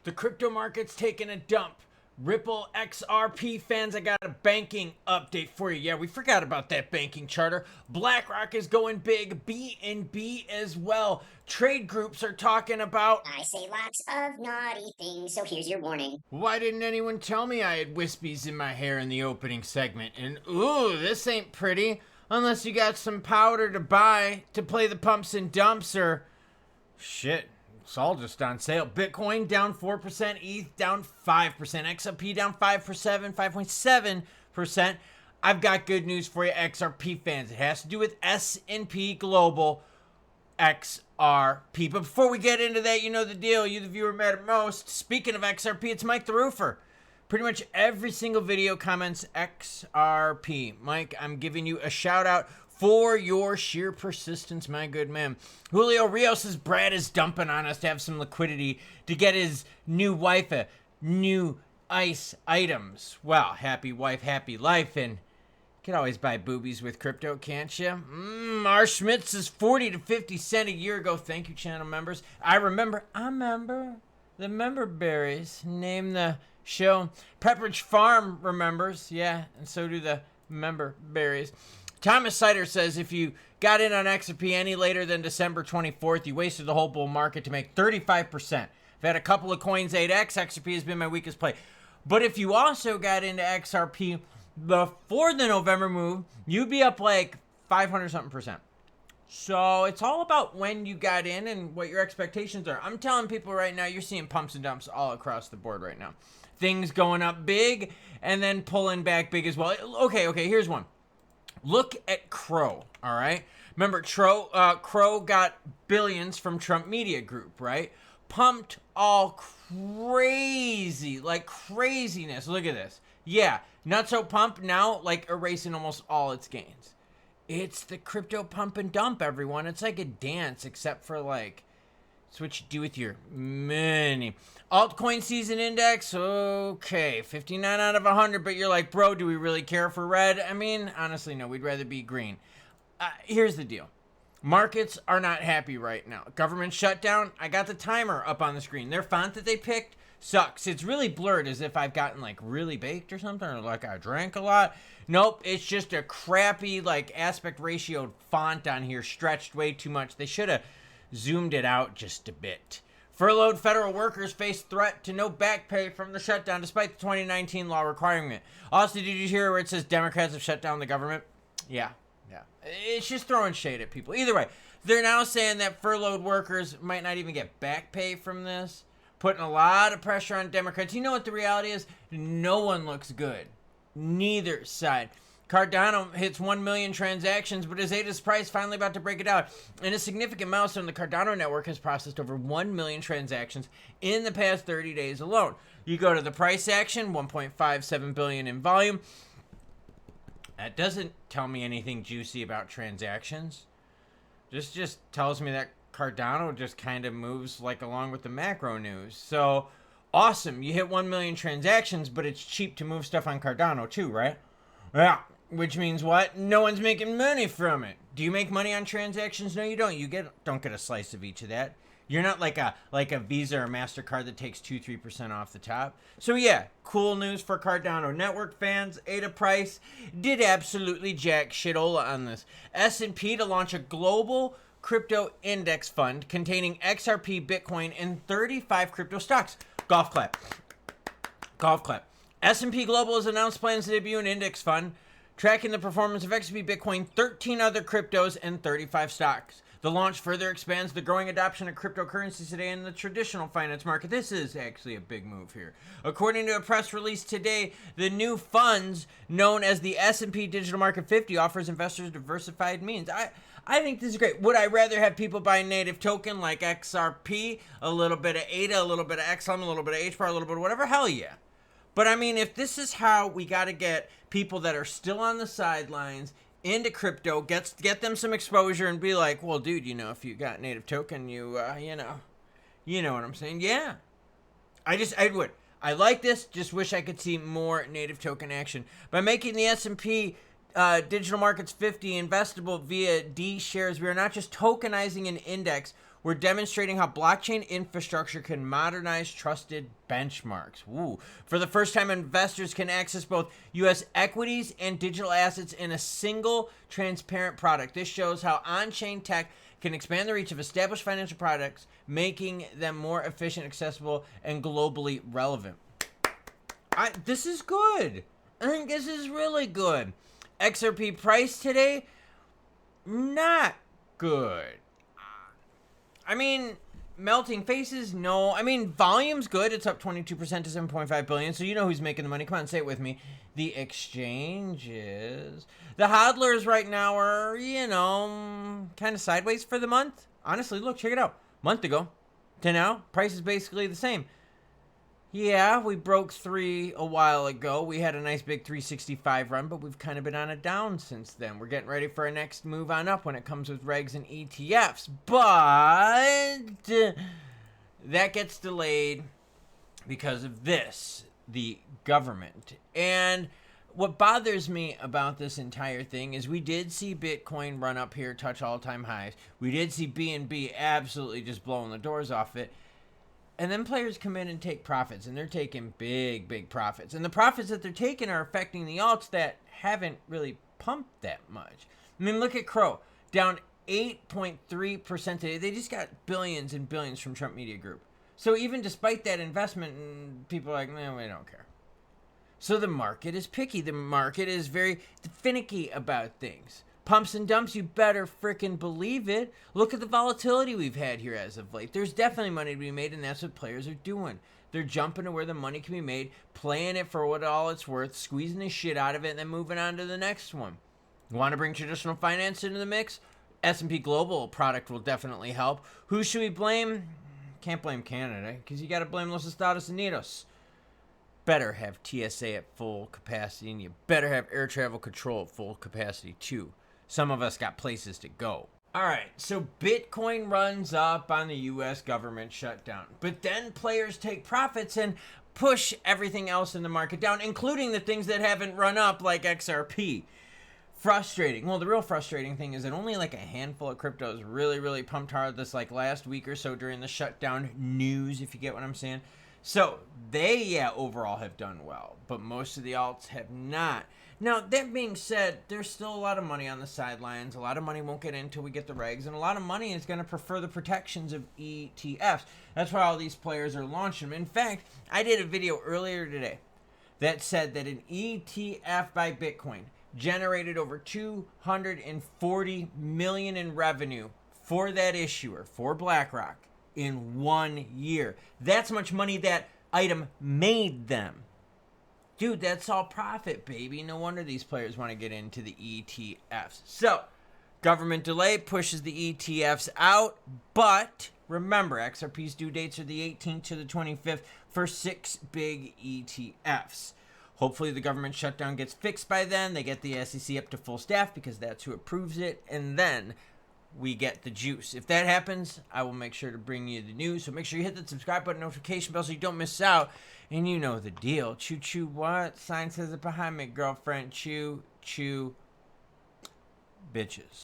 The crypto market's taking a dump. Ripple XRP fans, I got a banking update for you. Yeah, we forgot about that banking charter. BlackRock is going big, BNB as well. Trade groups are talking about... I say lots of naughty things, so here's your warning. Why didn't anyone tell me I had wispies in my hair in the opening segment? And ooh, this ain't pretty. Unless you got some powder to buy to play the pumps and dumps or... Shit. It's all just on sale. Bitcoin down 4%, ETH down 5%, XRP down 5.7%. I've got good news for you, XRP fans. It has to do with S&P Global XRP. But before we get into that, you know the deal. You, the viewer, matter most. Speaking of XRP, it's Mike the Roofer. Pretty much every single video comments XRP. Mike, I'm giving you a shout out for your sheer persistence, my good man. Julio Rios says Brad is dumping on us to have some liquidity to get his new wife a new ice items. Well, happy wife, happy life, and you can always buy boobies with crypto, can't you? R. Schmidt says 40 to 50 cents a year ago. Thank you, channel members. I remember the member berries. Name the show. Pepperidge Farm remembers, yeah, and so do the member berries. Thomas Sider says if you got in on XRP any later than December 24th, you wasted the whole bull market to make 35%. I've had a couple of coins 8x. XRP has been my weakest play. But if you also got into XRP before the November move, you'd be up like 500 something percent. So it's all about when you got in and what your expectations are. I'm telling people right now, you're seeing pumps and dumps all across the board right now. Things going up big and then pulling back big as well. Okay, here's one. Look at Crow, all right? Remember, Crow got billions from Trump Media Group, right? Pumped all crazy, like craziness. Look at this. Yeah, not so pumped now, like erasing almost all its gains. It's the crypto pump and dump, everyone. It's like a dance, except for like, it's what you do with your money. Altcoin season index, okay, 59 out of 100, but you're like, bro, do we really care for red? I mean, honestly, no, we'd rather be green. Here's the deal. Markets are not happy right now. Government shutdown, I got the timer up on the screen. Their font that they picked sucks. It's really blurred as if I've gotten like really baked or something, or like I drank a lot. Nope, it's just a crappy like aspect ratio font on here, stretched way too much. They should have zoomed it out just a bit. Furloughed federal workers face threat to no back pay from the shutdown despite the 2019 law requiring it. Also, did you hear where it says Democrats have shut down the government? Yeah. It's just throwing shade at people. Either way, they're now saying that furloughed workers might not even get back pay from this, putting a lot of pressure on Democrats. You know what the reality is? No one looks good. Neither side. Cardano hits 1 million transactions, but is ADA's price finally about to break it out. In a significant milestone, the Cardano network has processed over 1 million transactions in the past 30 days alone. You go to the price action, 1.57 billion in volume. That doesn't tell me anything juicy about transactions. This just tells me that Cardano just kind of moves like along with the macro news. So, awesome. You hit 1 million transactions, but it's cheap to move stuff on Cardano too, right? Yeah. Which means what? No one's making money from it. Do you make money on transactions? No, you don't. Don't get a slice of each of that. You're not like a Visa or MasterCard that takes 2-3% off the top. So yeah, cool news for Cardano network fans. ADA price did absolutely jack shitola on this. S&P to launch a global crypto index fund containing XRP, Bitcoin, and 35 crypto stocks. Golf clap. S&P Global has announced plans to debut an index fund tracking the performance of XRP, Bitcoin, 13 other cryptos, and 35 stocks. The launch further expands the growing adoption of cryptocurrencies today in the traditional finance market. This is actually a big move here. According to a press release today, the new funds, known as the S&P Digital Market 50, offers investors diversified means. I think this is great. Would I rather have people buy native token like XRP, a little bit of ADA, a little bit of XLM, a little bit of HBAR, a little bit of whatever? Hell yeah. But I mean, if this is how we got to get people that are still on the sidelines into crypto, get them some exposure and be like, well, dude, you know, if you got native token, you know what I'm saying? Yeah. I would. I like this. Just wish I could see more native token action. By making the S&P Digital Markets 50 investable via D shares, we are not just tokenizing an index. we're demonstrating how blockchain infrastructure can modernize trusted benchmarks. Ooh. For the first time, investors can access both U.S. equities and digital assets in a single transparent product. This shows how on-chain tech can expand the reach of established financial products, making them more efficient, accessible, and globally relevant. This is good. I think this is really good. XRP price today, not good. I mean, melting faces, no. I mean, volume's good. It's up 22% to 7.5 billion. So you know who's making the money. Come on, say it with me. The exchanges. The hodlers right now are, kind of sideways for the month. Honestly, look, check it out. Month ago to now, price is basically the same. Yeah, we broke 3 a while ago. We had a nice big 365 run, but we've kind of been on a down since then. We're getting ready for our next move on up when it comes with regs and ETFs. But that gets delayed because of this, the government. And what bothers me about this entire thing is we did see Bitcoin run up here, touch all-time highs. We did see BNB absolutely just blowing the doors off it. And then players come in and take profits, and they're taking big, big profits. And the profits that they're taking are affecting the alts that haven't really pumped that much. I mean, look at Crow, down 8.3% today. They just got billions and billions from Trump Media Group. So even despite that investment, people are like, no, we don't care. So the market is picky. The market is very finicky about things. Pumps and dumps, you better frickin' believe it. Look at the volatility we've had here as of late. There's definitely money to be made, and that's what players are doing. They're jumping to where the money can be made, playing it for what all it's worth, squeezing the shit out of it, and then moving on to the next one. You want to bring traditional finance into the mix? S&P Global product will definitely help. Who should we blame? Can't blame Canada, because you got to blame Los Estados Unidos. Better have TSA at full capacity, and you better have air travel control at full capacity too. Some of us got places to go. All right, so Bitcoin runs up on the U.S. government shutdown. But then players take profits and push everything else in the market down, including the things that haven't run up like XRP. Frustrating. Well, the real frustrating thing is that only like a handful of cryptos really, really pumped hard this like last week or so during the shutdown news, if you get what I'm saying. So they, overall have done well, but most of the alts have not. Now, that being said, there's still a lot of money on the sidelines. A lot of money won't get in until we get the regs, and a lot of money is going to prefer the protections of ETFs. That's why all these players are launching them. In fact, I did a video earlier today that said that an ETF by Bitcoin generated over $240 million in revenue for that issuer, for BlackRock, in 1 year. That's how much money that item made them. Dude, that's all profit, baby. No wonder these players want to get into the ETFs. So, government delay pushes the ETFs out, but remember, XRP's due dates are the 18th to the 25th for 6 big ETFs. Hopefully the government shutdown gets fixed by then. They get the SEC up to full staff because that's who approves it, and then we get the juice. If that happens, I will make sure to bring you the news. So make sure you hit the subscribe button, notification bell so you don't miss out. And you know the deal. Choo choo what? Sign says it behind me, girlfriend. Choo choo bitches.